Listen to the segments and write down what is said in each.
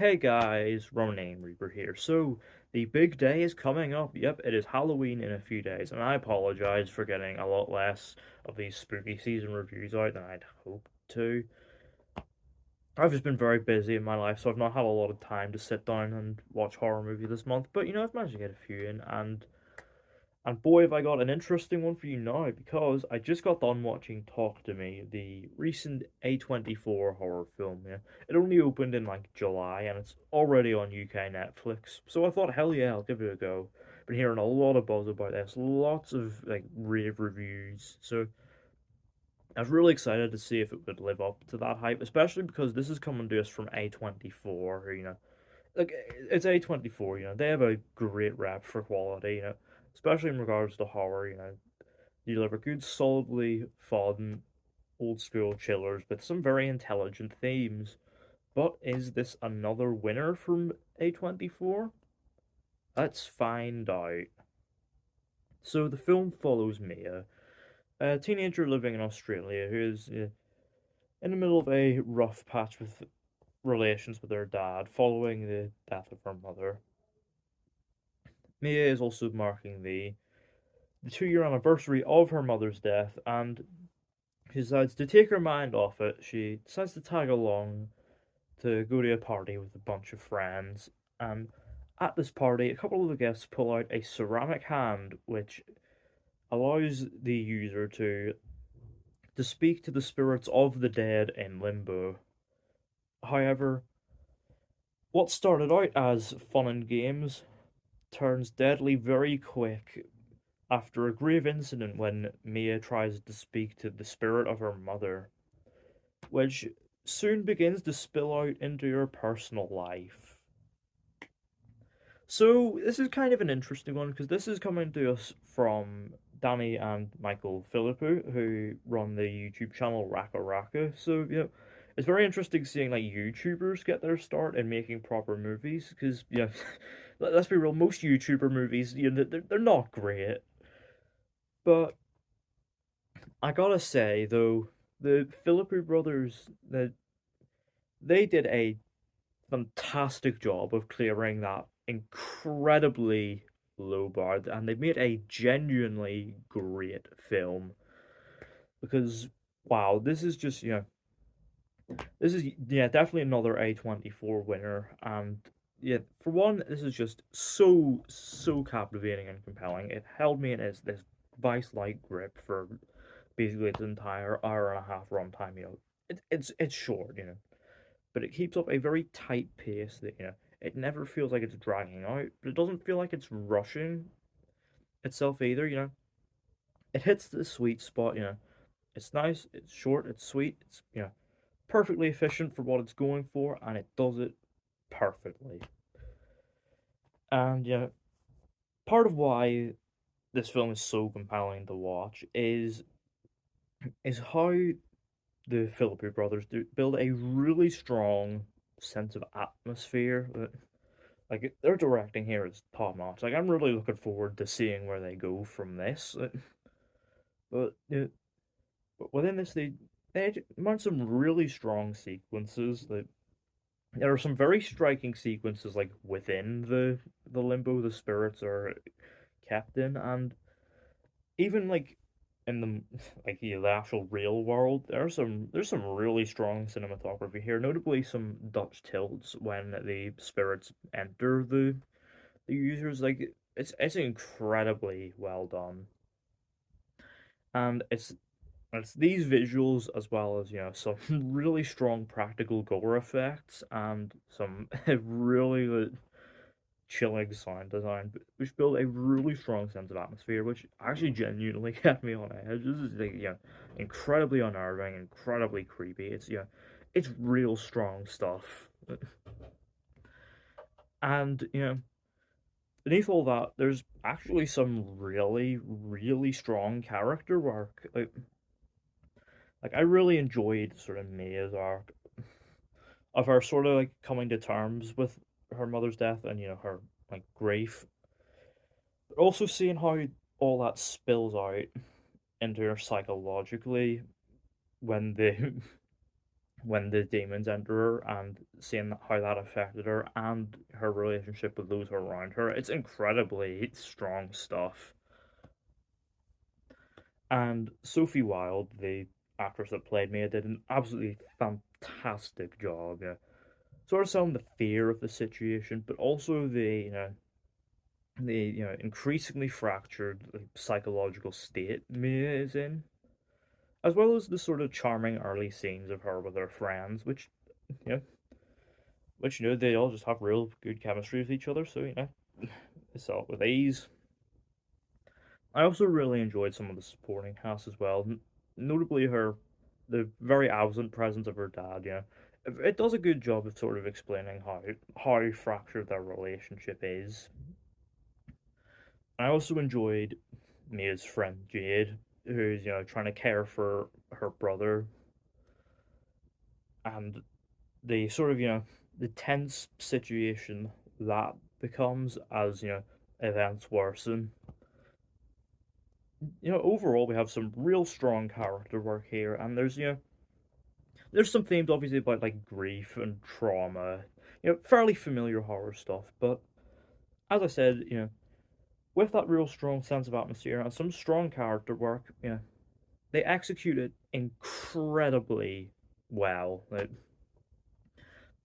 Hey guys, Ronin Reaper here. So, the big day is coming up. Yep, it is Halloween in a few days, and I apologize for getting a lot less of these spooky season reviews out than I'd hoped to. I've just been very busy in my life, so I've not had a lot of time to sit down and watch horror movie this month, but I've managed to get a few in, and boy, have I got an interesting one for you now, because I just got done watching Talk to Me, the recent A24 horror film. Yeah, it only opened in like July, and it's already on UK Netflix. So I thought, hell yeah, I'll give it a go. Been hearing a lot of buzz about this, lots of like rave reviews. So I was really excited to see if it would live up to that hype, especially because this is coming to us from A24, like it's A24, they have a great rep for quality, especially in regards to horror, you deliver good, solidly fun, old school chillers with some very intelligent themes. But is this another winner from A24? Let's find out. So the film follows Mia, a teenager living in Australia who is in the middle of a rough patch with relations with her dad following the death of her mother. Mia is also marking the 2 year anniversary of her mother's death, and she decides to take her mind off it. She decides to tag along to go to a party with a bunch of friends. And at this party, a couple of the guests pull out a ceramic hand, which allows the user to speak to the spirits of the dead in limbo. However, what started out as fun and games turns deadly very quick after a grave incident when Mia tries to speak to the spirit of her mother, which soon begins to spill out into her personal life. So this is kind of an interesting one because this is coming to us from Danny and Michael Philippou, who run the YouTube channel Raka Raka. So it's very interesting seeing like YouTubers get their start in making proper movies because let's be real, most YouTuber movies they're not great, but I gotta say though the Philippou brothers they did a fantastic job of clearing that incredibly low bar, and they made a genuinely great film. Because wow, this is just this is definitely another A24 winner, and for one, this is just so captivating and compelling. It held me in this vice-like grip for basically its entire hour and a half runtime. It's short, but it keeps up a very tight pace that, it never feels like it's dragging out, but it doesn't feel like it's rushing itself either, It hits the sweet spot, It's nice, it's short, it's sweet, it's, perfectly efficient for what it's going for, and it does it perfectly. And, part of why this film is so compelling to watch is how the Philippine brothers build a really strong sense of atmosphere that like their directing here is top notch. Like I'm really looking forward to seeing where they go from this. But but within this, they mount some really strong sequences. That there are some very striking sequences like within the limbo the spirits are kept in, and even like in the the actual real world, there's some really strong cinematography here. Notably, some Dutch tilts when the spirits enter the users. Like it's incredibly well done, and it's these visuals as well as some really strong practical gore effects and some really good chilling sound design, which build a really strong sense of atmosphere, which actually genuinely kept me on edge. This is like incredibly unnerving, incredibly creepy. It's real strong stuff, and beneath all that, there's actually some really strong character work. Like I really enjoyed sort of Mia's arc of her sort of like coming to terms with her mother's death and her like grief, but also seeing how all that spills out into her psychologically when the when the demons enter her and seeing how that affected her and her relationship with those around her. It's incredibly strong stuff. And Sophie Wilde, the actress that played Mia, did an absolutely fantastic job. Yeah, sort of selling the fear of the situation, but also the increasingly fractured like, psychological state Mia is in, as well as the sort of charming early scenes of her with her friends, you know, they all just have real good chemistry with each other. So it's all with ease. I also really enjoyed some of the supporting cast as well, notably the very absent presence of her dad. It does a good job of sort of explaining how fractured their relationship is. I also enjoyed Mia's friend Jade, who's trying to care for her brother, and the sort of the tense situation that becomes as events worsen. Overall we have some real strong character work here, and there's some themes obviously about like grief and trauma, fairly familiar horror stuff, but as I said, with that real strong sense of atmosphere and some strong character work, they execute it incredibly well.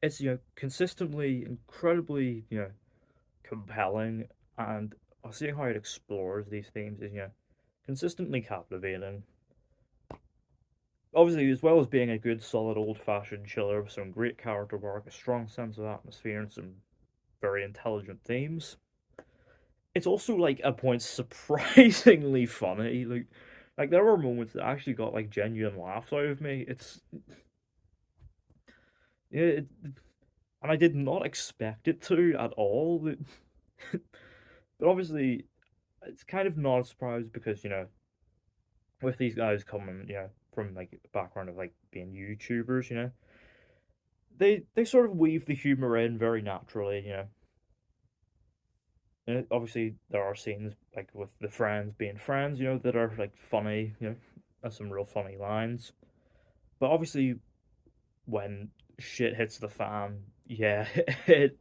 It's consistently incredibly compelling, and seeing how it explores these themes is consistently captivating. Obviously, as well as being a good solid old fashioned chiller with some great character work, a strong sense of atmosphere, and some very intelligent themes, it's also like at points surprisingly funny. Like there were moments that actually got like genuine laughs out of me. Yeah, and I did not expect it to at all. But obviously, it's kind of not a surprise because with these guys coming from like a background of like being YouTubers, they sort of weave the humor in very naturally. And obviously there are scenes like with the friends being friends, that are like funny, has some real funny lines. But obviously when shit hits the fan, yeah, it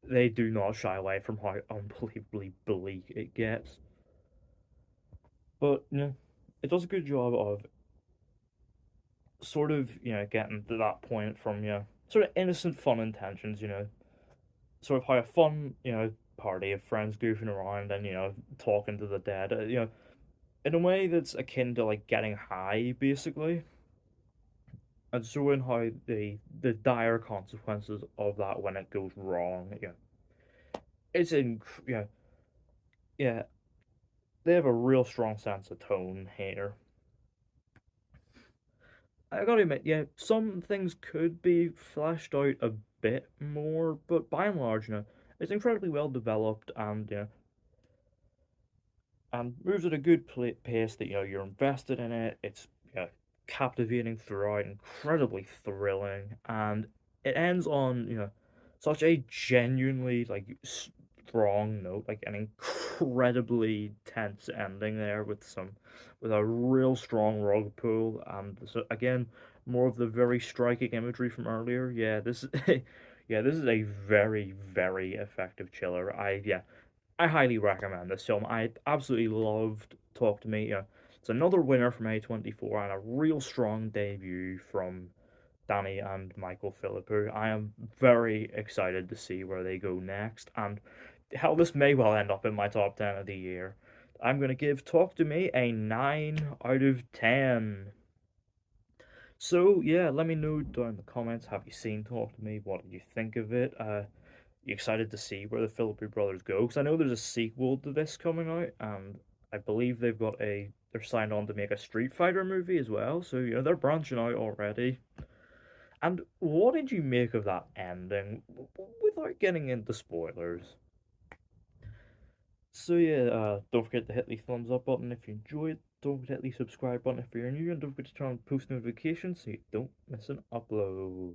they do not shy away from how unbelievably bleak it gets. But it does a good job of sort of getting to that point from sort of innocent fun intentions, sort of how a fun party of friends goofing around and talking to the dead, in a way that's akin to like getting high basically, and showing how the dire consequences of that when it goes wrong. It's in yeah, they have a real strong sense of tone here. I gotta admit, yeah, some things could be fleshed out a bit more, but by and large, it's incredibly well developed, and moves at a good pace that you're invested in it. It's captivating throughout, incredibly thrilling, and it ends on such a genuinely like strong note, like an incredibly tense ending there with a real strong rug pull, and so again more of the very striking imagery from earlier. Yeah, this is yeah, this is a very very effective chiller. I highly recommend this film. I absolutely loved Talk to Me. It's another winner from A24 and a real strong debut from Danny and Michael Philippou. I am very excited to see where they go next, and hell, this may well end up in my top 10 of the year. I'm going to give Talk to Me a 9 out of 10. So, yeah, let me know down in the comments. Have you seen Talk to Me? What did you think of it? You excited to see where the Philippou brothers go? Because I know there's a sequel to this coming out, and I believe they're signed on to make a Street Fighter movie as well. So they're branching out already. And what did you make of that ending, without getting into spoilers? So yeah, don't forget to hit the thumbs up button if you enjoyed. Don't forget the subscribe button if you're new, and don't forget to turn on post notifications so you don't miss an upload.